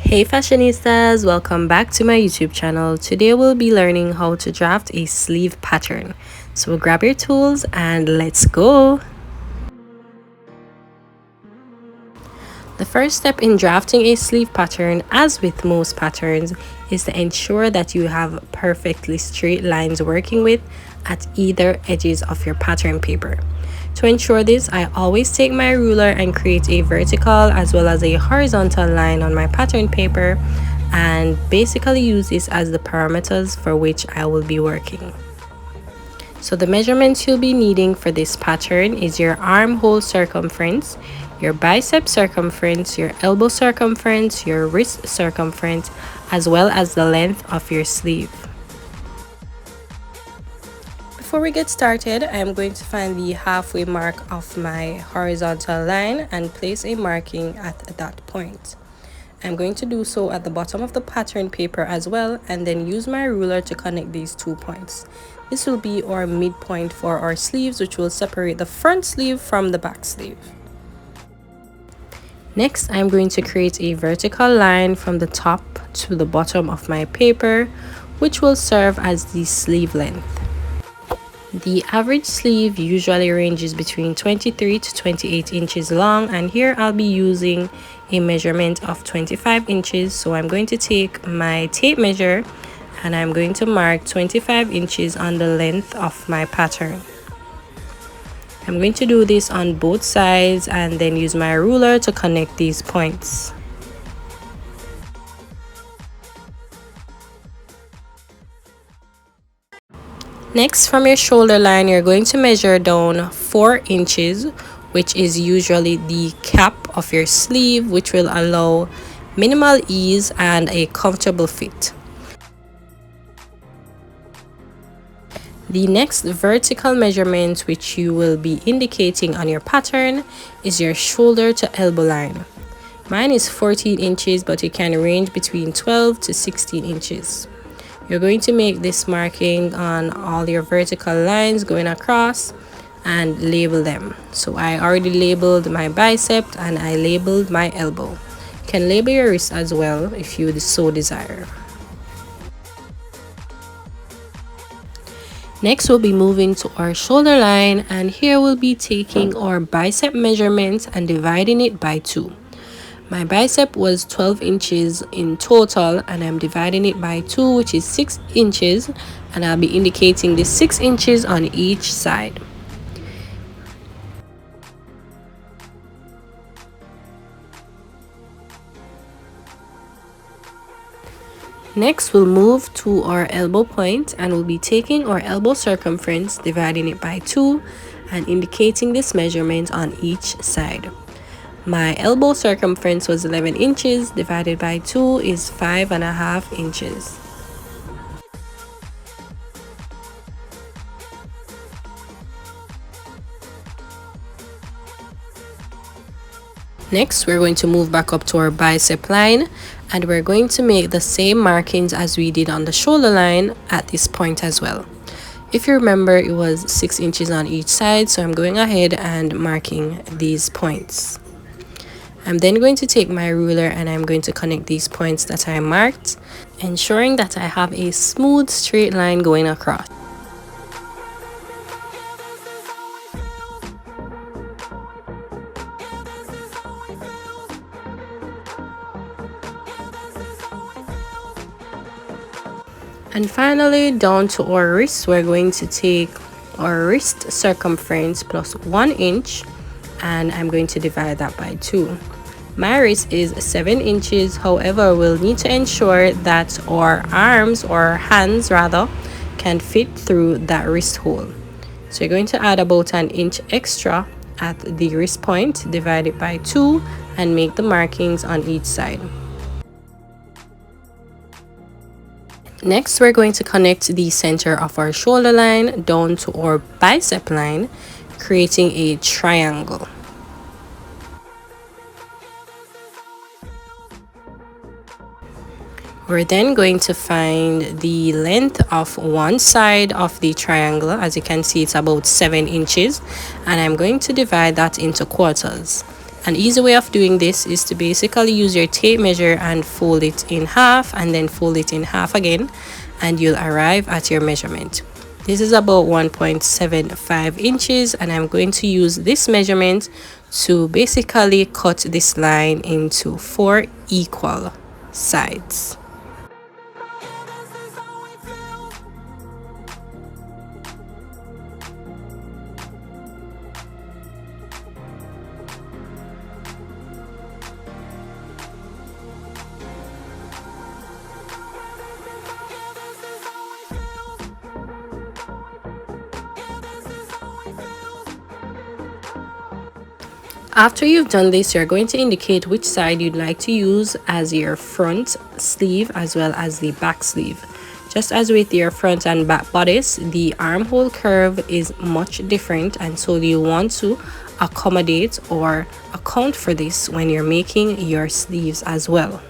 Hey fashionistas, welcome back to my YouTube channel. Today we'll be learning how to draft a sleeve pattern. So grab your tools and let's go. The first step in drafting a sleeve pattern, as with most patterns, is to ensure that you have perfectly straight lines working with at either edges of your pattern paper. To ensure this, I always take my ruler and create a vertical as well as a horizontal line on my pattern paper and basically use this as the parameters for which I will be working. So the measurements you'll be needing for this pattern is your armhole circumference, your bicep circumference, your elbow circumference, your wrist circumference, as well as the length of your sleeve. Before we get started, I am going to find the halfway mark of my horizontal line and place a marking at that point. I'm going to do so at the bottom of the pattern paper as well, and then use my ruler to connect these 2 points. This will be our midpoint for our sleeves, which will separate the front sleeve from the back sleeve. Next, I'm going to create a vertical line from the top to the bottom of my paper, which will serve as the sleeve length. The average sleeve usually ranges between 23 to 28 inches long, and here I'll be using a measurement of 25 inches. So I'm going to take my tape measure and I'm going to mark 25 inches on the length of my pattern. I'm going to do this on both sides and then use my ruler to connect these points. Next, from your shoulder line, you're going to measure down 4 inches, which is usually the cap of your sleeve, which will allow minimal ease and a comfortable fit. The next vertical measurement which you will be indicating on your pattern is your shoulder to elbow line. Mine is 14 inches, but it can range between 12 to 16 inches. You're going to make this marking on all your vertical lines going across and label them. So I already labeled my bicep and I labeled my elbow. You can label your wrist as well if you so desire. Next, we'll be moving to our shoulder line, and here we'll be taking our bicep measurements and dividing it by 2. My bicep was 12 inches in total, and I'm dividing it by 2, which is 6 inches, and I'll be indicating the 6 inches on each side. Next, we'll move to our elbow point and we'll be taking our elbow circumference, dividing it by 2 and indicating this measurement on each side. My elbow circumference was 11 inches, divided by 2 is 5.5 inches. Next, we're going to move back up to our bicep line and we're going to make the same markings as we did on the shoulder line at this point as well. If you remember, it was 6 inches on each side, so I'm going ahead and marking these points. I'm then going to take my ruler and I'm going to connect these points that I marked, ensuring that I have a smooth straight line going across. And finally, down to our wrist, we're going to take our wrist circumference plus 1 inch and I'm going to divide that by 2. My wrist is 7 inches, however, we'll need to ensure that our arms or hands rather can fit through that wrist hole. So you're going to add about 1 inch extra at the wrist point, divide it by 2 and make the markings on each side. Next, we're going to connect the center of our shoulder line down to our bicep line, creating a triangle. We're then going to find the length of one side of the triangle. As you can see, it's about 7 inches, and I'm going to divide that into quarters. An easy way of doing this is to basically use your tape measure and fold it in half and then fold it in half again, and you'll arrive at your measurement. This is about 1.75 inches, and I'm going to use this measurement to basically cut this line into 4 equal sides. After you've done this, you're going to indicate which side you'd like to use as your front sleeve as well as the back sleeve. Just as with your front and back bodice, the armhole curve is much different, and so you want to accommodate or account for this when you're making your sleeves as well.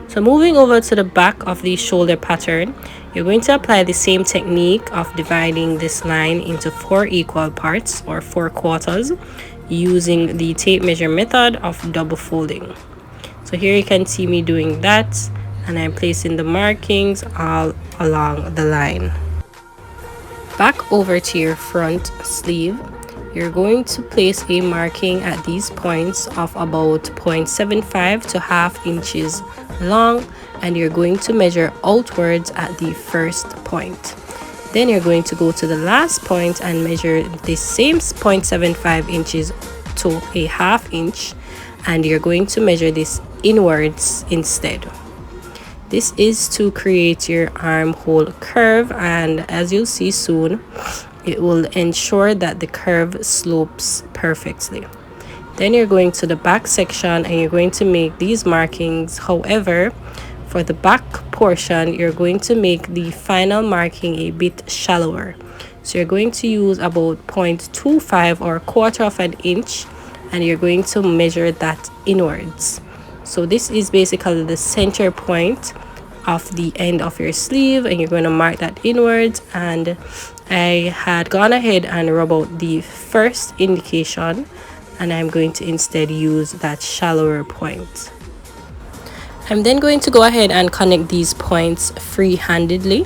So moving over to the back of the shoulder pattern, you're going to apply the same technique of dividing this line into 4 equal parts or 4 quarters using the tape measure method of double folding. So here you can see me doing that, and I'm placing the markings all along the line. Back over to your front sleeve, you're going to place a marking at these points of about 0.75 to ½ inches long, and you're going to measure outwards at the first point. Then you're going to go to the last point and measure the same 0.75 inches to a ½ inch, and you're going to measure this inwards instead. This is to create your armhole curve, and as you'll see soon, it will ensure that the curve slopes perfectly. Then you're going to the back section and you're going to make these markings. However, for the back portion, you're going to make the final marking a bit shallower. So you're going to use about 0.25 or 1/4 of an inch, and you're going to measure that inwards. So this is basically the center point of the end of your sleeve, and you're going to mark that inwards. And I had gone ahead and rub out the first indication, and I'm going to instead use that shallower point. I'm then going to go ahead and connect these points free-handedly.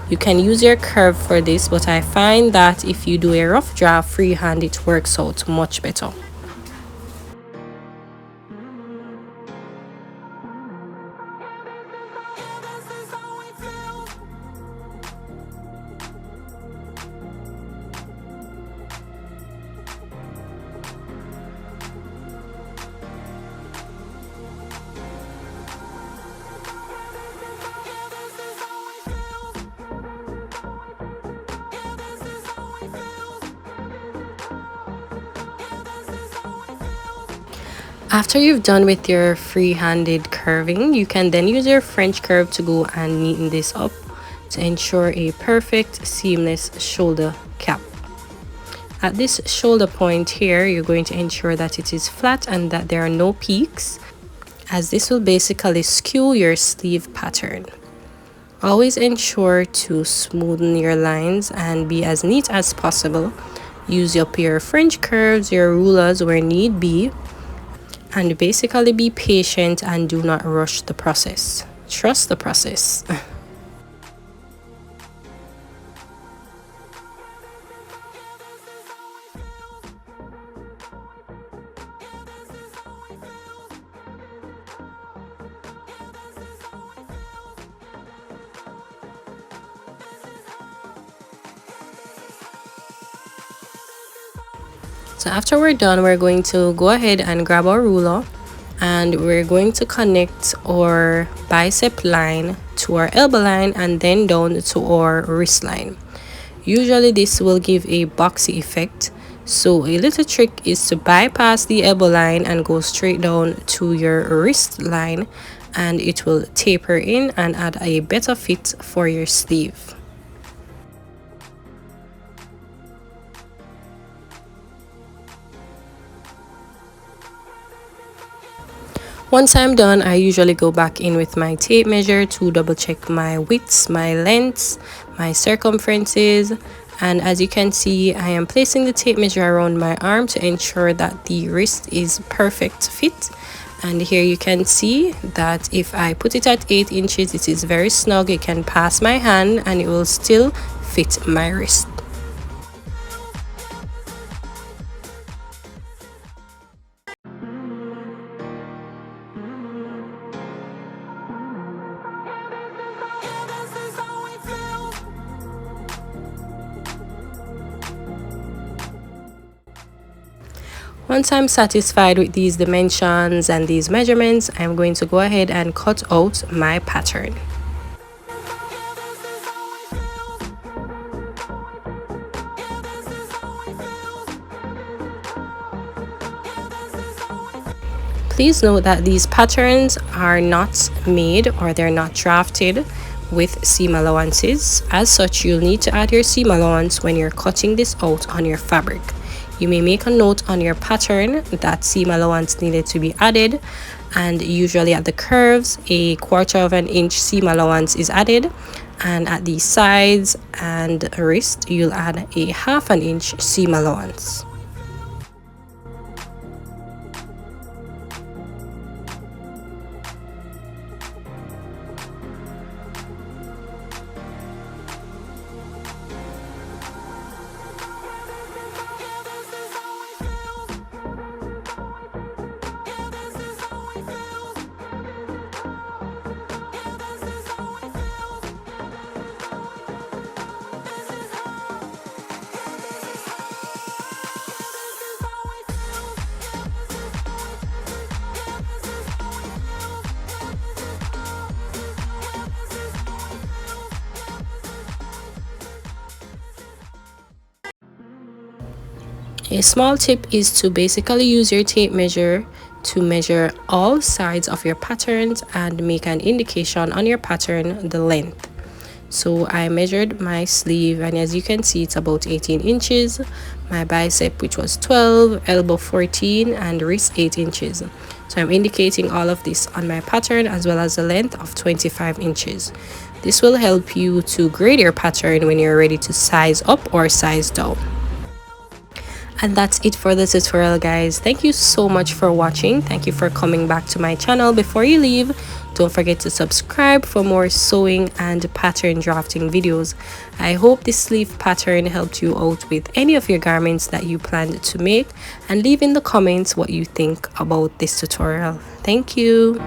You can use your curve for this, but I find that if you do a rough draft freehand, it works out much better. After you've done with your free-handed curving, you can then use your French curve to go and neaten this up to ensure a perfect seamless shoulder cap. At this shoulder point here, you're going to ensure that it is flat and that there are no peaks, as this will basically skew your sleeve pattern. Always ensure to smoothen your lines and be as neat as possible. Use up your French curves, your rulers where need be, and basically be patient and do not rush the process. Trust the process. So after we're done, we're going to go ahead and grab our ruler, and we're going to connect our bicep line to our elbow line and then down to our wrist line. Usually this will give a boxy effect, so a little trick is to bypass the elbow line and go straight down to your wrist line, and it will taper in and add a better fit for your sleeve. Once I'm done, I usually go back in with my tape measure to double check my widths, my lengths, my circumferences, And as you can see, I am placing the tape measure around my arm to ensure that the wrist is perfect fit. And here you can see that if I put it at 8 inches, it is very snug. It can pass my hand and it will still fit my wrist. Once I'm satisfied with these dimensions and these measurements, I'm going to go ahead and cut out my pattern. Please note that these patterns are not made or they're not drafted with seam allowances. As such, you'll need to add your seam allowance when you're cutting this out on your fabric. You may make a note on your pattern that seam allowance needed to be added, and usually at the curves a 1/4 of an inch seam allowance is added, and at the sides and wrist you'll add a 1/2 an inch seam allowance. A small tip is to basically use your tape measure to measure all sides of your patterns and make an indication on your pattern the length. So I measured my sleeve, and as you can see it's about 18 inches, my bicep which was 12, elbow 14, and wrist 8 inches. So I'm indicating all of this on my pattern as well as the length of 25 inches. This will help you to grade your pattern when you're ready to size up or size down. And that's it for the tutorial, guys. Thank you so much for watching. Thank you for coming back to my channel. Before you leave, don't forget to subscribe for more sewing and pattern drafting videos. I hope this sleeve pattern helped you out with any of your garments that you planned to make, and leave in the comments what you think about this tutorial. Thank you.